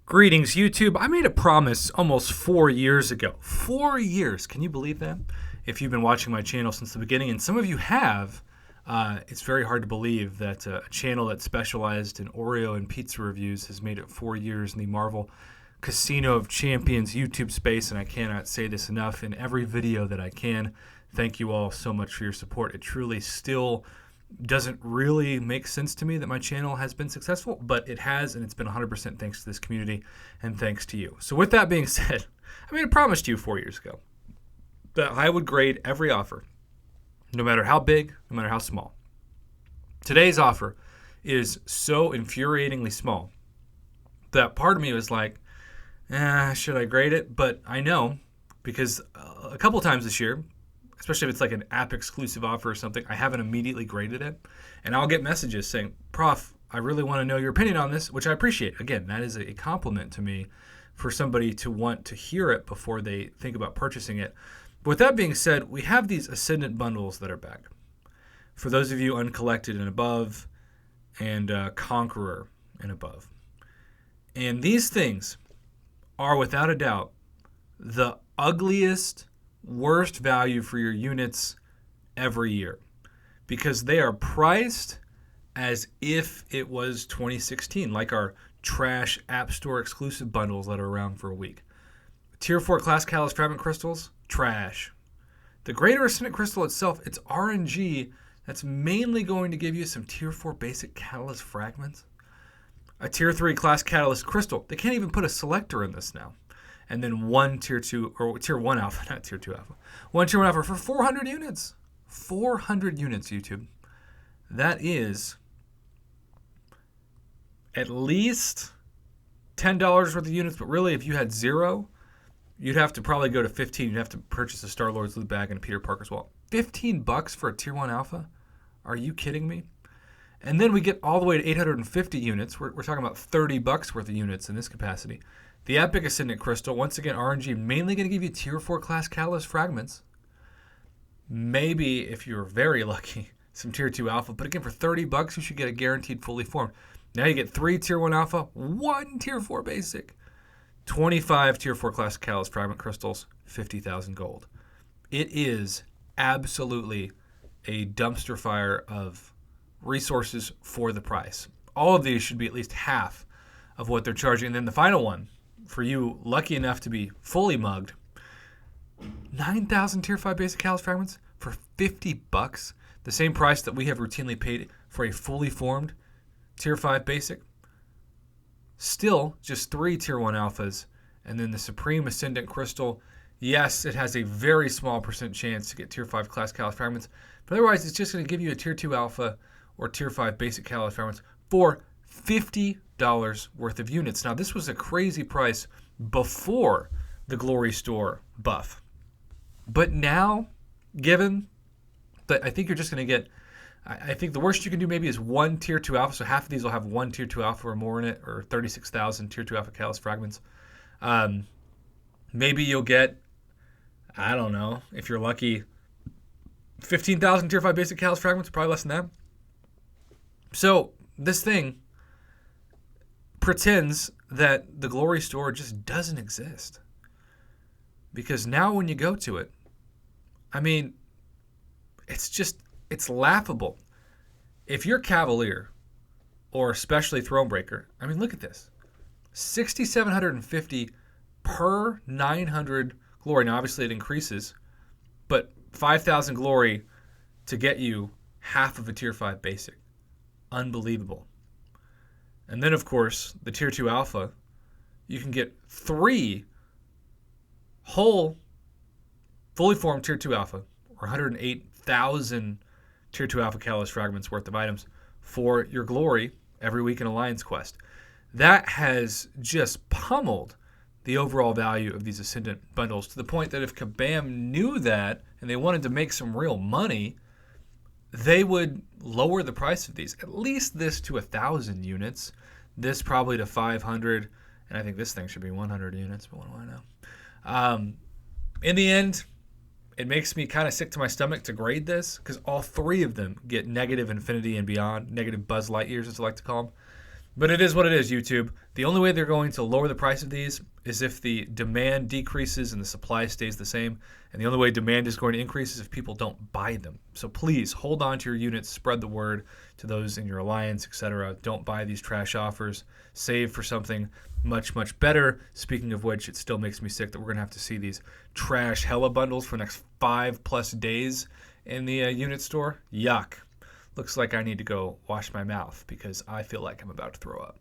Greetings, YouTube. I made a promise almost 4 years ago. 4 years. Can you believe that? If you've been watching my channel since the beginning, and some of you have, it's very hard to believe that a channel that specialized in Oreo and pizza reviews has made it 4 years in the Marvel Casino of Champions YouTube space, and I cannot say this enough in every video that I can. Thank you all so much for your support. It truly still doesn't really make sense to me that my channel has been successful, but it has, and it's been 100% thanks to this community and thanks to you. So with that being said, I made a promise to you 4 years ago that I would grade every offer, no matter how big, no matter how small. Today's offer is so infuriatingly small that part of me was like, should I grade it? But I know, because a couple times this year, especially if it's like an app exclusive offer or something, I haven't immediately graded it. And I'll get messages saying, Prof, I really want to know your opinion on this, which I appreciate. Again, that is a compliment to me for somebody to want to hear it before they think about purchasing it. But with that being said, we have these Ascendant bundles that are back. For those of you uncollected and above, and Conqueror and above. And these things are without a doubt the ugliest, worst value for your units every year, because they are priced as if it was 2016, like our trash App Store exclusive bundles that are around for a week. Tier 4 class catalyst fragment crystals, trash. The greater Ascendant crystal itself, it's RNG that's mainly going to give you some Tier 4 basic catalyst fragments. A Tier 3 class catalyst crystal, they can't even put a selector in this now. And then one Tier 2, or Tier 1 alpha, not Tier 2 alpha. One Tier 1 alpha for 400 units. 400 units, YouTube. That is at least $10 worth of units, but really if you had zero, you'd have to probably go to 15. You'd have to purchase a Star-Lord's loot bag and a Peter Parker's wallet. $15 for a Tier 1 alpha? Are you kidding me? And then we get all the way to 850 units. We're talking about $30 worth of units in this capacity. The Epic Ascendant Crystal, once again, RNG, mainly going to give you Tier 4 class catalyst fragments. Maybe, if you're very lucky, some Tier 2 alpha. But again, for $30, you should get a guaranteed fully formed. Now you get 3 Tier 1 alpha, 1 Tier 4 basic, 25 Tier 4 class catalyst fragment crystals, 50,000 gold. It is absolutely a dumpster fire of resources for the price. All of these should be at least half of what they're charging. And then the final one, for you lucky enough to be fully mugged, 9,000 Tier 5 basic catalyst fragments for $50, the same price that we have routinely paid for a fully formed Tier 5 basic. Still, just 3 Tier 1 alphas, and then the Supreme Ascendant Crystal. Yes, it has a very small % chance to get Tier 5 class catalyst fragments, but otherwise it's just going to give you a Tier 2 alpha or Tier 5 basic catalyst fragments for $50 worth of units. Now, this was a crazy price before the Glory Store buff. But now, given that I think you're just going to get, I think the worst you can do maybe is 1 Tier 2 alpha. So half of these will have 1 Tier 2 alpha or more in it, or 36,000 Tier 2 alpha catalyst fragments. Maybe you'll get, I don't know, if you're lucky, 15,000 Tier 5 basic catalyst fragments, probably less than that. So this thing pretends that the Glory Store just doesn't exist. Because now when you go to it, I mean, it's laughable. If you're Cavalier or especially Thronebreaker, I mean, look at this. 6,750 per 900 glory. Now, obviously it increases, but 5,000 glory to get you half of a Tier 5 basic. Unbelievable. And then, of course, the Tier 2 alpha, you can get 3 whole fully formed Tier 2 alpha, or 108,000 Tier 2 alpha catalyst fragments worth of items for your glory every week in Alliance Quest. That has just pummeled the overall value of these Ascendant bundles to the point that if Kabam knew that and they wanted to make some real money, they would lower the price of these. At least this to 1,000 units. This probably to 500. And I think this thing should be 100 units, but what do I know? In the end, it makes me kind of sick to my stomach to grade this, because all 3 of them get negative infinity and beyond, negative Buzz Lightyears, as I like to call them. But it is what it is, YouTube. The only way they're going to lower the price of these is if the demand decreases and the supply stays the same. And the only way demand is going to increase is if people don't buy them. So please hold on to your units, spread the word to those in your alliance, etc. Don't buy these trash offers. Save for something much, much better. Speaking of which, it still makes me sick that we're going to have to see these trash hella bundles for the next 5+ days in the unit store. Yuck. Looks like I need to go wash my mouth because I feel like I'm about to throw up.